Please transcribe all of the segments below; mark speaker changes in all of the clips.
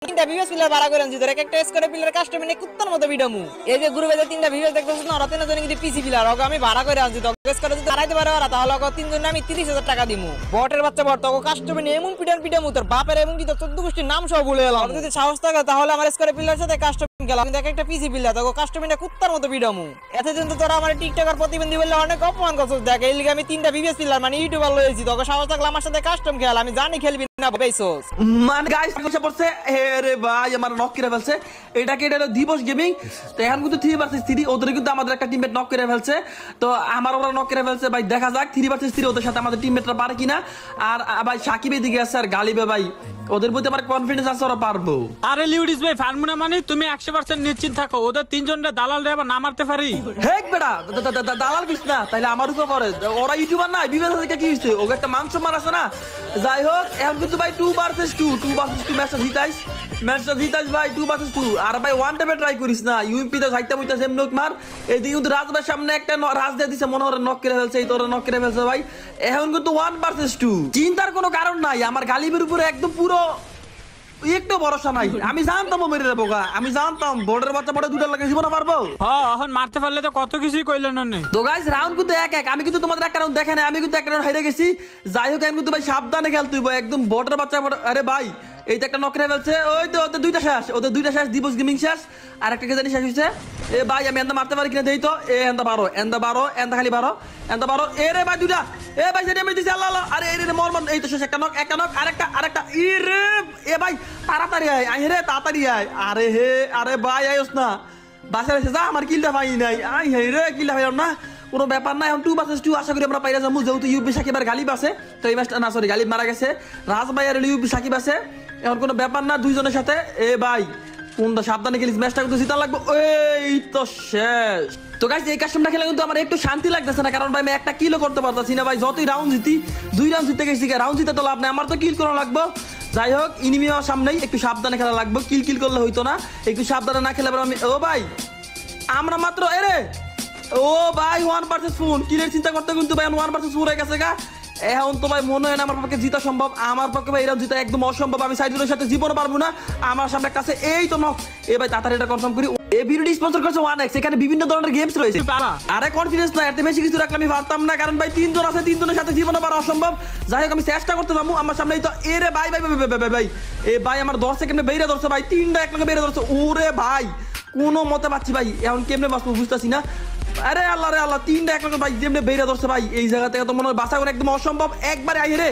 Speaker 1: তিনটা viewers pillar ভাড়া করে আনছি, তোর একটা স্কোয়ার পিলার কাস্টমার নিয়ে কুত্তার মতো ভিডামু। এই যে গ্রুপে যে তিনটা ভিউয়ার্স দেখতেছিস না, ওরা তিনজন কিন্তু পিসি পিলার, ওকে আমি ভাড়া করে আনছি। তোকে স্কোয়ারে যদি হারাইতে পারে ওরা, তাহলে ওকে তিনজনে আমি 30,000 টাকা দিমু। বটের বাচ্চা বট, তোকে কাস্টমার নিয়ে এমন পিটামু, তোর বাপের এবং কি তোর 14 গোষ্ঠীর নাম সব ভুলে এলাম। যদি সাহস থাকে তাহলে আমার স্কোয়ার পিলার সাথে কাস্টমার গেলাম, দেখ একটা পিসি পিলার, তোকে কাস্টমার নিয়ে কুত্তার মতো ভিডামু। এতদিন তো তোরা আমার টিকটকার প্রতিবন্ধী বললে অনেক অপমান করছিস। দেখ এই লিগে আমি তিনটা ভিউয়ার্স পিলার মানে ইউটিউবার লয়েছি, তোকে সাহস থাকলে আমার সাথে কাস্টম খেল, আমি জানি খেলবি না বেসোস।
Speaker 2: মানে গাইস বসে পড়ছে, আরে ভাই আমার নক করে ফেলছে। এটা দিবস গেমিং। তো এখন কিন্তু 3 ভার্সেস 3 ওদের কিন্তু আমাদের একটা টিমমেট নক করে ফেলছে। তো আমার ওরা নক করে ফেলছে ভাই, দেখা যাক 3 ভার্সেস 3 ওদের সাথে আমাদের টিমমেটরা পারে কিনা। আর ভাই সাকিব এদিকে আছে আর গালিবে ভাই, ওদের প্রতি আমার কনফিডেন্স আছে ওরা পারবো।
Speaker 3: আরে লিউডিস ভাই ফার্মুনা মানে তুমি 100% নিশ্চিন্ত থাকো, ওদের তিনজনটা দালাল রে আবার না মারতে পারি।
Speaker 2: হেক বেটা দালাল বিছ না, তাইলে আমার উপর পড়ে। ওরা ইউটিউবার না, বিবেক থেকে কি হইছে, ওকে একটা মান সম্মান আছে না। যাই হোক এখন কিন্তু ভাই 2 ভার্সেস 2 ম্যাচটা জিতাইস ভাই 2 ভার্সেস 2। আর ভাই ওয়ান টাইমে ট্রাই করিস না, ইউএমপি তে যাইতে মুইতা সেম নক মার। এদিকে কিন্তু রাজবার সামনে একটা রাজ দিয়ে দিছে, মনে হয় নক করে ফেলছে, এই তোরা নক করে ফেলছে ভাই। এখন কিন্তু 1 ভার্সেস 2, চিন্তার কোনো কারণ নাই। আমার গালিবের উপরে একদম পুরো একটু ভরসা নাই। আমি জানতাম ও মেরে দেবো, আমি জানতাম বোর্ডের বাচ্চা পড়ে দুটো লাগে জীবনে পারবো।
Speaker 3: হ্যাঁ এখন মারতে পারলে তো কত কিছুই কইলেন না।
Speaker 2: তো গাইস রাউন্ড কিন্তু 1-1, আমি কিন্তু তোমাদের একটা রাউন্ড দেখেন, আমি কিন্তু একটা রাউন্ড হেরে গেছি। যাই হোক আমি কিন্তু ভাই সাবধানে খেলতে হইব, একদম বোর্ডের বাচ্চা। আরে ভাই এই তো একটা নক করে ফেলছে, ওই তো ওদের দুইটা শেষ, দিবস গেমিং শেষ। আর একটা কে জানি শেষ হইছে। এ ভাই আমি এন্দা মারতে পারি কিনা দেই তো। এন্দা বারো খালি বারো এ রে ভাই দুইটা। এ ভাই সেটা আমি দিছি, আল্লাহ। আরে এ রে মর এই তো শেষ, একটা নক আরেকটা ই রে। এ ভাই তাড়াতাড়ি আয় রে, তাড়াতাড়ি আয়। আরে ভাই আইস না, বাসায় এসে যা, আমার কিলটা পাই নাই। হে রে কিলটা পাইলাম না, কোনো ব্যাপার না। এখন 2 ভার্সেস 2 আশা করি আমরা পাইরা যাবো, যেহেতু ইউপি সাকিব আর গালিব আছে। তো এই ম্যাচটা না, সরি গালিব মারা গেছে, রাজ ভাই আর ইউপি সাকিব আছে। এখন কোনো ব্যাপার না দুইজনের সাথে। এ ভাই কোনটা সাবধানে খেলিস, ম্যাচটা কিন্তু জিতা লাগবে। এই তো শেষ। তো গাইস এই কাস্টমটা খেলে কিন্তু আমার একটু শান্তি লাগতেছে না, কারণ ভাই আমি একটা কিলও করতে পারতাছি না ভাই। যতই রাউন্ড জিতি, 2 রাউন্ড জিতে গেছি, রাউন্ড জিতে তো লাভ নাই, আমার তো কিল করা লাগবে। যাই হোক ইনিমি আমার সামনেই, একটু সাবধানে খেলা লাগবে। কিল করলে হইতো না, একটু সাবধানে না খেলে আমি। ও ভাই আমরা মাত্র এরে, ও ভাই 1 ভার্সেস 4 কিলের চিন্তা করতে কিন্তু ভাই 1 ভার্সেস 4 হয়ে গেছে গা। এখন তো ভাই মনে হয় না আমার পক্ষে জিতা সম্ভব, আমার পক্ষে ভাই এরকম জিতা একদম অসম্ভব। আমি সাইডের সাথে জীবনে পারবো না, আমার সামনে একটা আছে, এই তো নক। এ ভাই তাড়াতাড়ি এটা কনফার্ম করি। এই ভিডিওটি স্পন্সর করছে 1x, এখানে বিভিন্ন ধরনের গেমস রয়েছে। আরে কনফিডেন্স না, এত বেশি কিছু রাখলে আমি পারতাম না, কারণ ভাই 3 জন আছে, 3 জনের সাথে জীবনে পারা অসম্ভব। যাই হোক আমি চেষ্টা করতে যাবো। আমার সামনে তো এ রে ভাই এ ভাই আমার 10 সেকেন্ডে বেরিয়ে ধরছে ভাই, 3টা একলগে বেরিয়ে ধরছে। ওরে ভাই কোনো মতে পাচ্ছি ভাই, এখন কেমনে বাঁচবো বুঝতেছি না। আরে আল্লাহ 3টা একলগে ভাই যেমনি বেরিয়ে ধরছে ভাই, এই জায়গা থেকে তো মনে হয় বাঁচা একদম অসম্ভব। একবারে আই রে,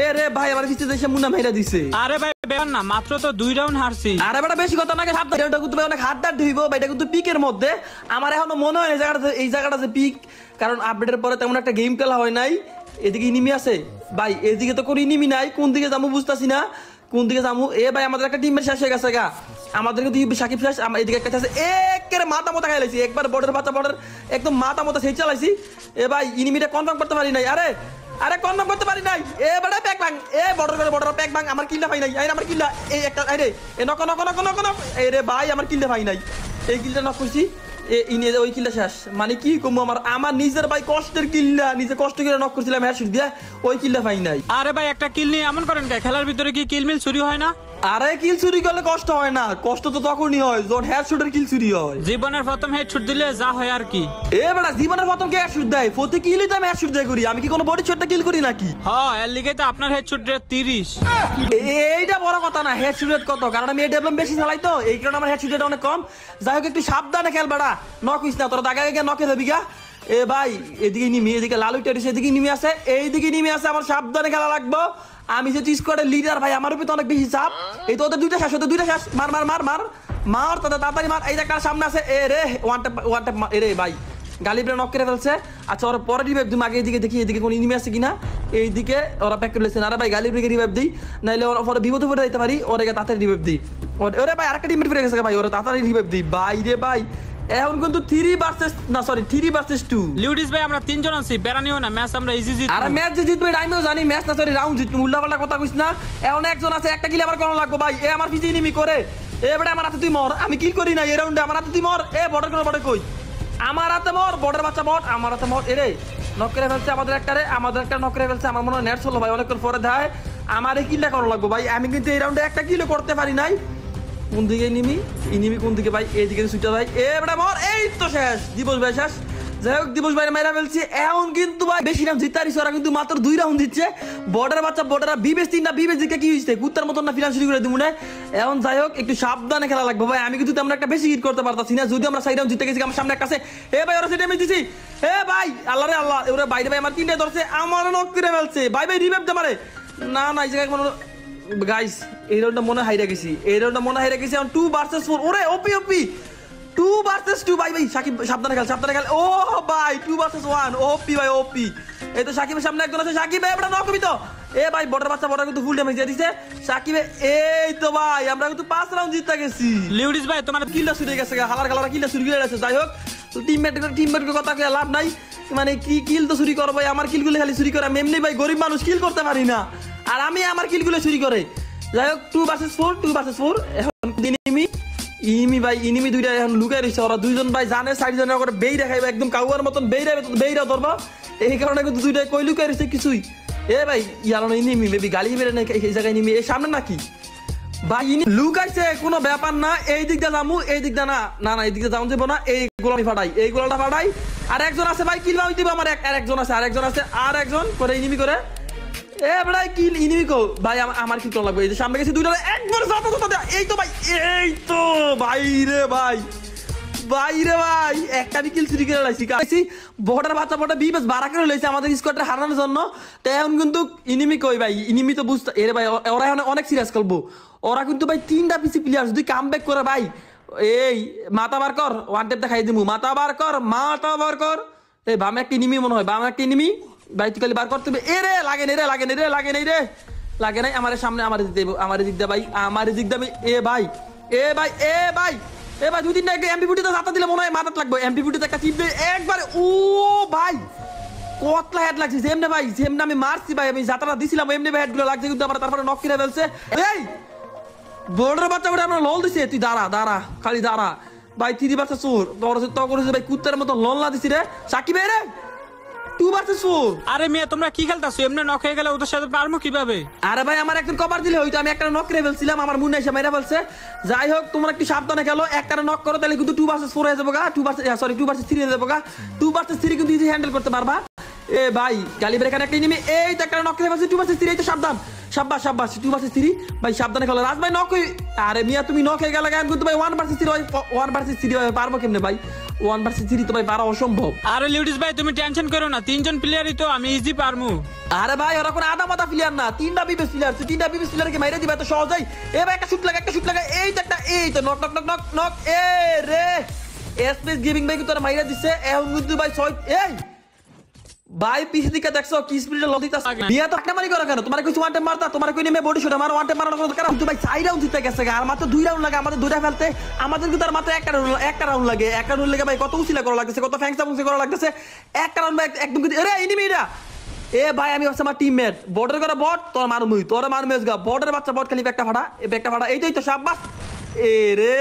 Speaker 2: এ রে ভাই আমার পিছনে এসে মুন্না মেরা দিছে।
Speaker 3: আরে ভাই বের না, মাত্র তো 2 রাউন্ড হারছি।
Speaker 2: আরে বেটা বেশি কথা নাকি, সাবধানে। এটা কিন্তু অনেক হাতদার হইব ভাই, এটা কিন্তু পিকের মধ্যে। আমার এখনো মনে হয় এই জায়গাটা যে পিক, কারণ আপডেটের পরে তেমন একটা গেম খেলা হয় নাই। এদিকে ইনিমি আছে ভাই, এদিকে তো কোনো ইনিমি নাই, কোন দিকে যাবো বুঝতাছি না, কোন দিকে যাবো। এ ভাই আমাদের একটা টিমের শেষ হয়ে গেছে গা, আমাদের কিন্তু সাকিব শেষ। আমার এদিকে একটা আছে, একের মাথা মতো খাইলাইছি, একবার বর্ডের একদম মাথা মতো সেই চালাইছি। এ ভাই ইনিমিটা কনফার্ম করতে পারি নাই, আরে কনফার্ম করতে পারি নাই। এ বেটা প্যাক ভাঙ, এ বর্ডার প্যাক ভাঙ, আমার কিলটা পাই নাই। আমার কিলটা এই একটা, আরে এ নক এই রে ভাই আমার কিলটা পাই নাই। এই কিলটা নক করছি, ওই কিলটা শেষ। মানে কি কমবো, আমার নিজের ভাই কষ্টের কিল্লা, নিজে কষ্ট করে নক করছিলাম হেডশট দিয়ে, ওই কিলটা পাই নাই।
Speaker 3: আরে ভাই একটা কিল নিয়ে এমন করেন কে? খেলার ভিতরে কি কিল মিল চুরি হয় না?
Speaker 2: আরে কিল চুরি করলে কষ্ট হয় না, কষ্ট তো তখনই হয় যখন হেডশটের কিল চুরি হয়।
Speaker 3: জীবনের প্রথম হেডশট দিলে যা হয় আর কি।
Speaker 2: এ বেটা জীবনের প্রথম কে হেডশট দেয়? প্রতি কিলই তো আমি হেডশট দেয় করি, আমি কি কোনো বডি শটটা কিল করি নাকি?
Speaker 3: হ্যাঁ এর লিগে তো আপনার হেডশট রেট 30।
Speaker 2: এইটা বড় কথা না, হেডশট রেট কত, কারণ আমি এই ডেভেলপ বেশি চালাই তো, এই কারণে আমার হেডশট রেট অনেক কম। যাই হোক একটু সাবধানে খেল বেটা, নক হইস না, তোর দাগা গিয়ে নকে দেবি গা। এ ভাই এদিকে নিমি, এদিকে লালু টেরিস, এদিকে নিমি আছে, এইদিকে নিমি আছে, আমার সাবধানে খেলা লাগবো। আমি যে স্কোয়াডের লিডার ভাই, আমার উপরে তো অনেক বেশি চাপ। এই তো ওদের দুইটা শেষ, মার তাদের তাড়াতাড়ি মার। এই একটা সামনে আছে, এ রে ওয়ান ট্যাপ এ রে ভাই গালিবরে নক করে ফেলছে। আচ্ছা ওরা পরে রিভাইভ দিই, আগে এদিকে দেখি এদিকে কোন ইনিমি আছে কিনা। এইদিকে ওরা প্যাক করে লেছে, আরে ভাই গালিবরে রিভাইভ দিই, নাইলে ওরা পরে বিপদে পড়ে যেতে পারি। ওরে তাড়াতাড়ি রিভাইভ দিই, ওরে ভাই আরেকটা টিমমেট ফিরে গেছে ভাই, ওরা তাড়াতাড়ি রিভাইভ দিই ভাই রে ভাই। এখন কিন্তু 3 ভার্সেস 2।
Speaker 3: লিউডিস ভাই আমরা 3 জন আছি, বেরানিও না, ম্যাচ আমরা ইজি জিতবো।
Speaker 2: আরে ম্যাচ জিতবে আমিও জানি, ম্যাচ না সরি রাউন্ড জিতবে, উল্টাপাল্টা কথা কইছ না। এখন একজন আছে, একটা কিল আমার কোন লাগবে ভাই। এ আমার পিছে ইনিমি করে, এ বেটা আমার হাতে তুই মর, আমি কিল করি না এই রাউন্ডে, আমার হাতে তুই মর। এ বর্ডার কোন বর্ডার কই, আমার হাতে মর, বর্ডার বাচ্চা বট, আমার হাতে মর। এরে নক করে ফেলছে আমাদের একটা নক করে ফেলছে। আমার মনে হয় নেট চলো ভাই, অনেকক্ষণ পরে দেয় আমার এই কিলটা করা লাগবে ভাই। আমি কিন্তু এই রাউন্ডে একটা কিলও করতে পারি নাই। কোন দিকে ইনিমি ইনিমি কোন দিকে ভাই এইদিকে সুইটা ভাই এ বেটা মর এই তো শেষ দিবস ভাই শেষ যাই হোক দিবস ভাই মেরা ফেলছি এখন কিন্তু ভাই বেশি রাউন্ড জিতারিস ওরা কিন্তু মাত্র 2 রাউন্ড দিচ্ছে বর্ডার বাচ্চা বর্ডার বিবেস 3 না বিবেস দিকে কি হইছে কুত্তার মতন না ফিনান্স শুরু করে দিমু না এখন যাই হোক একটু সাবধানে খেলা লাগবে ভাই আমি কিন্তু তেমন একটা বেশি হিট করতে পারতাছি না যদি আমরা 6 রাউন্ড জিতে গেছি আমার সামনে একটা আছে এ ভাই ওরা ড্যামেজ দিছি এ ভাই আল্লাহ রে আল্লাহ ওরা বাইরে ভাই আমার তিনটে ধরছে আমার নক করে ফেলছে ভাই ভাই রিভাইভ দে মারে না না এই জায়গায় কোনো গাইস এই রাউন্ডটা মনে হাইরা গেছি এই রাউন্ডটা মনে হাইরা গেছি এখন 2 ভার্সেস 4 ওরে ওপি ওপি 2 ভার্সেস 2 ভাই ভাই সাকিব সাবধানে খেল ও ভাই 2 ভার্সেস 1 ওপি ভাই ওপি এই তো সাকিবের সামনে একজন আছে সাকিব ভাই এটা নকবি তো এ ভাই বর্ডার বাচ্চা বর্ডার কিন্তু ফুল ড্যামেজ দিয়ে দিছে সাকিব এই তো ভাই আমরা কিন্তু 5 রাউন্ড জিতে গেছি
Speaker 3: লিউডিস ভাই তোমার
Speaker 2: কিলটা শুরু হয়ে গেছে হালার কালার কিলটা শুরু হয়ে গেছে যাই হোক টিমমেটের কথা কয়ে লাভ নাই মানে কি কিল তো চুরি করো ভাই আমার কিলগুলো খালি চুরি করে আমি এমনি ভাই গরিব মানুষ কিল করতে পারি না আর আমি আমার কিলগুলো চুরি করে যাই হোক 2 ভার্সেস 4 এখন ইনিমি ভাই ইনিমি দুইটা এখন লুকাই রইছে ওরা দুইজন ভাই জানে সাইড জনের করে বেই দেখাইবে একদম কাউয়ার মতন বেইরা ধরবা এই কারণে কিন্তু দুইটা কই লুকাই রইছে কিছুই এ ভাই ইয়ালো ইনিমি বেবি গালি মেরে না এই জায়গায় ইনিমি এই সামনে নাকি ভাই ইনি লুকাইছে কোনো ব্যাপার না এই দিক দিয়ে যামু এই দিক দিয়ে না না না এই দিক দিয়ে যাওয়া যাবো না এই গোলামি ফাটাই এই গোলাটা ফাটাই আর একজন আছে ভাই কিল ভাই দিব আমার আরেকজন আছে আর একজন করে ইনিমি করে এ ভাই কিল ইনিমি কো ভাই আমার কি লাগবে এই যে সামনে গেছে দুইটা একবার যাবো কথা এই তো ভাই রে ভাই একটা কিল চুরি করে লাইছি কাছি বর্ডার বাচ্চা বড় বিবেস বাড়া করে লইছে আমাদের স্কোয়াডটা হারানোর জন্য তো এখন কিন্তু ইনিমি কই ভাই ইনিমি তো বুঝতে এরে ভাই ওরা এখন অনেক সিরিয়াস খেলবো ওরা কিন্তু ভাই 3টা পিসি প্লেয়ার যদি কামব্যাক করে ভাই এই মাথা বার কর ওয়ান টেপ দেখাই দিমু মাথা বার কর এই বামে একটা ইনিমি মনে হয় বামে একটা ইনিমি ভাই তুই খালি বার করতে হবে এ রে লাগে নাই আমার সামনে আমার দিক দে ভাই আমার দিক দে এ ভাই 2-3টা এমপি তো হাতা দিলে মনে হয় মাথাত লাগবে এমপি একটা চিপ একবার ও ভাই কতলা হেড লাগছে যেমনে ভাই যেমনে আমি মারছি ভাই আমি যাত্রা দিছিলাম এমনি ভাই হেডগুলো লাগছে কিন্তু আমার তারপরে নক করে ফেলছে এই বর্ডার বাচ্চা বড় আমরা লল দিছে তুই দাঁড়া খালি দাঁড়া ভাই 3 ভার্সেস 4 তোর তো করেছে ভাই কুত্তার মতো লল না দিছি রে সাকিব রে 2 ভার্সেস 4
Speaker 3: আরে মিয়া তোমরা কি খেলতাছো এমনি নক হয়ে গেলে ওদের সাথে পারমু কিভাবে
Speaker 2: আরে ভাই আমার একজন কভার দিলে হইতো আমি একটা নক করে ফেলছিলাম আমার মুন্না এসে মেরে ফেলছে যাই হোক তোমরা একটু সাবধানে খেলো একটা নক করো তাহলে কিন্তু 2 ভার্সেস 4 হয়ে যাবে গা 2 ভার্সেস 3 হয়ে যাবে গা 2 ভার্সেস 3 কিন্তু ইজি হ্যান্ডেল করতে পারবা এ ভাই গালিবের এখানে একটা এনিমি এই তো একটা নক করে ফেলছে 2 ভার্সেস 3 এই তো সাবধান শাবাশ 2 ভার্সেস 3 ভাই সাবধানে খেলো রাজ ভাই নক আরে মিয়া তুমি নক হয়ে গেলে কিন্তু ভাই 1 ভার্সেস 3 পারবো কেমনে ভাই 1 ভার্সেস 3 তো ভাই পারা অসম্ভব
Speaker 3: আরে লিউডিস ভাই তুমি টেনশন করো না 3 জন প্লেয়ারই তো আমি ইজি পারমু
Speaker 2: আরে ভাই ওরা কোন আধা মাথা প্লেয়ার না 3টা বিবেস প্লেয়ারকে মাইরে দিবা তো সহজেই এ ভাই একটা শুট লাগা এই তো নক এ রে এসপিএস গেমিং ভাই তোরা মাইরা দিছে এখন কিন্তু ভাই 6 এই ভাই পিছে দিকে দেখছো কি স্পিডে লল দিতাছ বিয়া তো একটা মারি করো কেন তোমার কিছু ওয়ান টাইম মারতা তোমার কই নেমে বডি শট আমার ওয়ান টাইম মারার কথা কিন্তু ভাই 4 রাউন্ড জিতে গেছে আর মাত্র 2 রাউন্ড লাগে আমাদের দুইটা ফেলতে আমাদের কিন্তু আর মাত্র একটা রাউন্ড লাগে ভাই কত উছিলা করা লাগতেছে কত ফ্যাংসা করা লাগতেছে একটা রাউন্ড ভাই একদম আরে এনিমিটা এ ভাই আমি হচ্ছে আমার টিমমেট বর্ডার করে বট তোর মারমুই গা বর্ডার বাচ্চা বট খালি একটা ফাটা এইটাই তো শাবাশ এ রে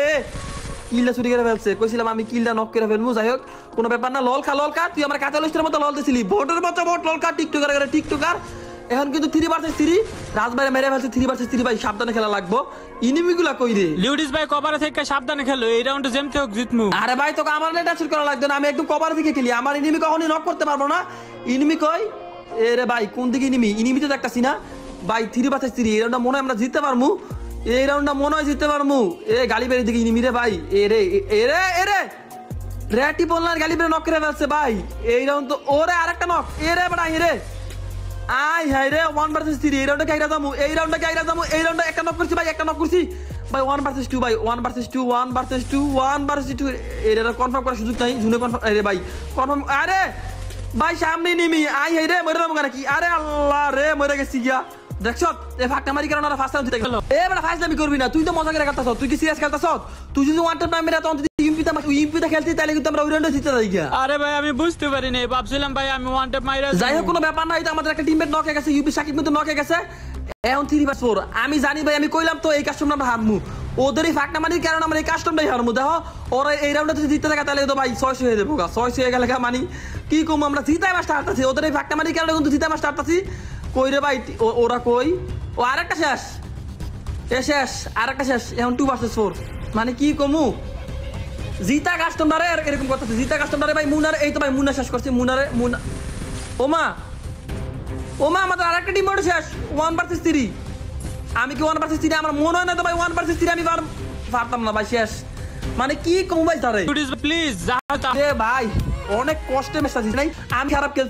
Speaker 2: কিলটা চুরি করে ফেলছে কইছিলাম আমি কিলটা নক করে ফেলবো যাই হোক কোনো ব্যাপার না লল খা তুই আমার কাঁচা লিস্টের মতো লল দিছিলি বর্ডার বাচ্চা বট লল খা টিকটকার এখন কিন্তু 3 ভার্সেস 3 রাজবাইরে মেরে ফেলছে 3 ভার্সেস 3 ভাই সাবধানে খেলা লাগবো ইনিমিগুলা কই রে
Speaker 3: লিউডিস ভাই কভারে থেকে সাবধানে খেলো এই রাউন্ডে যেমতে হোক জিতমু
Speaker 2: আরে ভাই তোকে আমার নেট শুট করা লাগবে না আমি একদম কভার দিকে খেলি আমার ইনিমি কখনোই নক করতে পারবো না ইনিমি কই এ রে ভাই কোন দিকে ইনিমি তো দেখতাছি না ভাই 3 ভার্সেস 3 এই রাউন্ডটা মনে হয় আমরা জিততে পারমু এ গালি বেরি দিকে ইনিমি রে ভাই এ রে রেটি বললার গালি বেরি নক করে ফেলছে ভাই এই রাউন্ড তো ওরে আরেকটা নক এ রে বড়া এ রে আই হাই রে 1 ভার্সেস 3 এই রাউন্ডে কাইরা যামু এই রাউন্ডে একটা নক করছি ভাই ভাই 1 ভার্সেস 2 ভাই 1 ভার্সেস 2 এরা কনফার্ম করার সুযোগ নাই জুনে কনফার্ম আরে ভাই কনফার্ম আরে ভাই সামনে নিমি আই হাই রে মরে যাবো নাকি আরে আল্লাহ রে মরে গেছি গিয়া দেখছো এ ফাঁকটা মারি কারণ ওরা ফার্স্ট রাউন্ড জিতে গেল এ বড় ফাইজলামি করবি না তুই তো মজা করে খেলতাছ তুই কি সিরিয়াস খেলতাছ তুই যদি ওয়ান টাইম মেরে তখন যদি ইউপিতে খেলতি তাহলে কিন্তু আমরা ওই রাউন্ডে জিতে যাই গিয়া
Speaker 3: আরে ভাই আমি বুঝতে পারি নাই ভাবছিলাম ভাই আমি ওয়ান টাইম মাইরা
Speaker 2: যাই হোক কোনো ব্যাপার না এটা আমাদের একটা টিমমেট নক হয়ে গেছে ইউপি সাকিব কিন্তু নক হয়ে গেছে এখন 3 ভার্সেস 4 আমি জানি ভাই আমি কইলাম তো এই কাস্টমটা আমরা হারমু ওদেরই ফাঁকটা মারির কারণ আমরা এই কাস্টমটাই হারমু দেখো ওরা এই রাউন্ডে যদি জিততে থাকে তাহলে তো ভাই 600 হয়ে যাবো 600 হয়ে গেলে মানি কি কম আমরা জিতাই মাস্টার হারতাছি ওদের এই ফাঁকটা মারির কারণে কিন্তু জিতাই মাস্টার হারতাছি কই রে ভাই ওরা কই ও আরেকটা শেষ এ শেষ আর একটা শেষ এখন 2 ভার্সেস 4 মানে কি কমু জিতা কাস্টমারে এরকম কথা জিতা কাস্টমারে ভাই মুনার এই তো ভাই মুনা শেষ করছে মুনারে মুনা ওমা আমাদের আরেকটা টিম মোড শেষ 1 ভার্সেস 3 আমি কি 1 ভার্সেস 3 আমার মনে হয় না তো ভাই 1 ভার্সেস 3 আমি পারতাম না ভাই শেষ মানে কি কমু ভাই তারে
Speaker 3: প্লিজ
Speaker 2: এ ভাই অনেক কষ্টে ম্যাচ আছে নাই আমি খারাপ খেলছি